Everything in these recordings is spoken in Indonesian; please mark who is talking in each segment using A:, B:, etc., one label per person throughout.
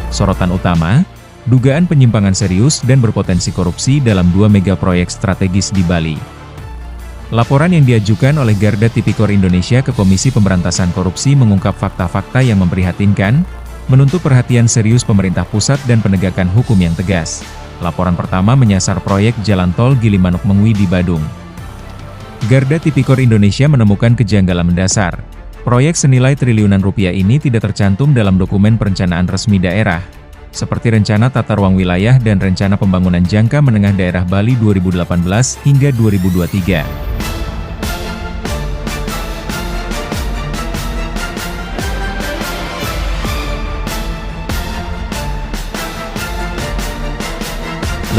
A: Sorotan utama, dugaan penyimpangan serius dan berpotensi korupsi dalam 2 mega proyek strategis di Bali. Laporan yang diajukan oleh Garda Tipikor Indonesia ke Komisi Pemberantasan Korupsi mengungkap fakta-fakta yang memprihatinkan, menuntut perhatian serius pemerintah pusat dan penegakan hukum yang tegas. Laporan pertama menyasar proyek Jalan Tol Gilimanuk-Mengwi di Badung. Garda Tipikor Indonesia menemukan kejanggalan mendasar. Proyek senilai triliunan rupiah ini tidak tercantum dalam dokumen perencanaan resmi daerah, seperti Rencana Tata Ruang Wilayah dan Rencana Pembangunan Jangka Menengah Daerah Bali 2018 hingga 2023.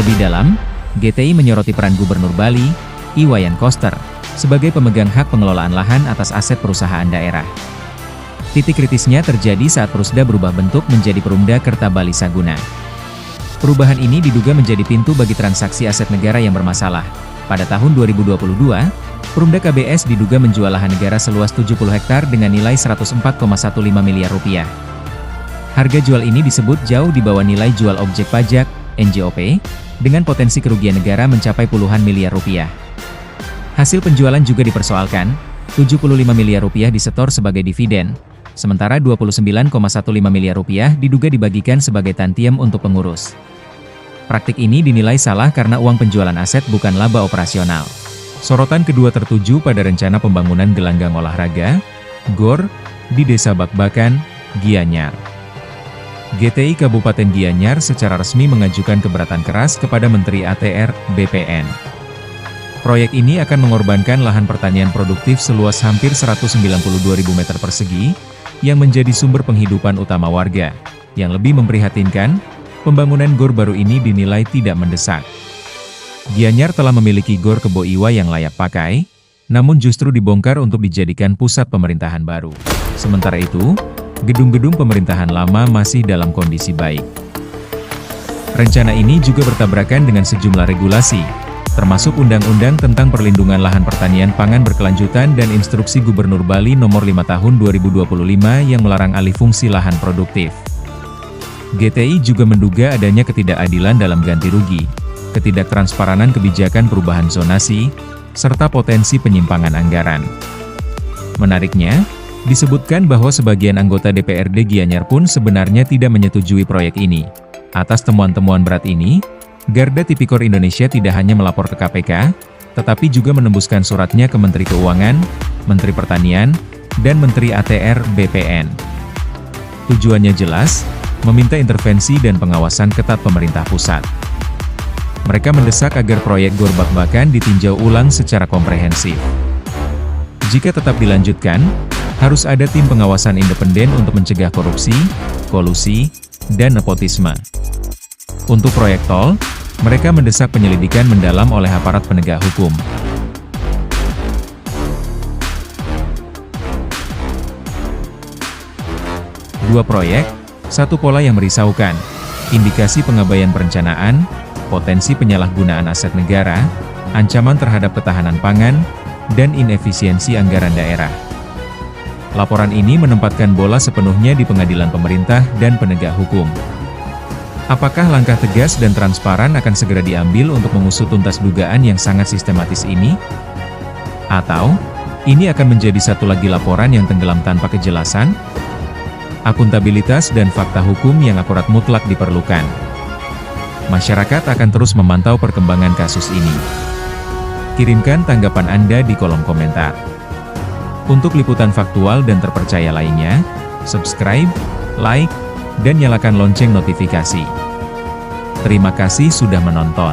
A: Lebih dalam, GTI menyoroti peran Gubernur Bali, Iwayan Koster, sebagai pemegang hak pengelolaan lahan atas aset perusahaan daerah. Titik kritisnya terjadi saat Perusda berubah bentuk menjadi Perumda Kerta Bali Saguna. Perubahan ini diduga menjadi pintu bagi transaksi aset negara yang bermasalah. Pada tahun 2022, Perumda KBS diduga menjual lahan negara seluas 70 hektar dengan nilai 104,15 miliar rupiah. Harga jual ini disebut jauh di bawah nilai jual objek pajak, NJOP, dengan potensi kerugian negara mencapai puluhan miliar rupiah. Hasil penjualan juga dipersoalkan, 75 miliar rupiah disetor sebagai dividen, sementara 29,15 miliar rupiah diduga dibagikan sebagai tantiem untuk pengurus. Praktik ini dinilai salah karena uang penjualan aset bukan laba operasional. Sorotan kedua tertuju pada rencana pembangunan gelanggang olahraga, GOR, di Desa Bakbakan, Gianyar. GTI Kabupaten Gianyar secara resmi mengajukan keberatan keras kepada Menteri ATR, BPN. Proyek ini akan mengorbankan lahan pertanian produktif seluas hampir 192.000 meter persegi, yang menjadi sumber penghidupan utama warga. Yang lebih memprihatinkan, pembangunan GOR baru ini dinilai tidak mendesak. Gianyar telah memiliki GOR Kebo Iwa yang layak pakai, namun justru dibongkar untuk dijadikan pusat pemerintahan baru. Sementara itu, gedung-gedung pemerintahan lama masih dalam kondisi baik. Rencana ini juga bertabrakan dengan sejumlah regulasi, termasuk Undang-Undang tentang Perlindungan Lahan Pertanian Pangan Berkelanjutan dan Instruksi Gubernur Bali Nomor 5 Tahun 2025 yang melarang alih fungsi lahan produktif. GTI juga menduga adanya ketidakadilan dalam ganti rugi, ketidaktransparan kebijakan perubahan zonasi, serta potensi penyimpangan anggaran. Menariknya, disebutkan bahwa sebagian anggota DPRD Gianyar pun sebenarnya tidak menyetujui proyek ini. Atas temuan-temuan berat ini, Garda Tipikor Indonesia tidak hanya melapor ke KPK, tetapi juga menembuskan suratnya ke Menteri Keuangan, Menteri Pertanian, dan Menteri ATR BPN. Tujuannya jelas, meminta intervensi dan pengawasan ketat pemerintah pusat. Mereka mendesak agar proyek GOR Bakbakan ditinjau ulang secara komprehensif. Jika tetap dilanjutkan, harus ada tim pengawasan independen untuk mencegah korupsi, kolusi, dan nepotisme. Untuk proyek tol, mereka mendesak penyelidikan mendalam oleh aparat penegak hukum. Dua proyek, satu pola yang merisaukan, indikasi pengabaian perencanaan, potensi penyalahgunaan aset negara, ancaman terhadap ketahanan pangan, dan inefisiensi anggaran daerah. Laporan ini menempatkan bola sepenuhnya di pengadilan pemerintah dan penegak hukum. Apakah langkah tegas dan transparan akan segera diambil untuk mengusut tuntas dugaan yang sangat sistematis ini? Atau, ini akan menjadi satu lagi laporan yang tenggelam tanpa kejelasan? Akuntabilitas dan fakta hukum yang akurat mutlak diperlukan. Masyarakat akan terus memantau perkembangan kasus ini. Kirimkan tanggapan Anda di kolom komentar. Untuk liputan faktual dan terpercaya lainnya, subscribe, like, dan nyalakan lonceng notifikasi. Terima kasih sudah menonton.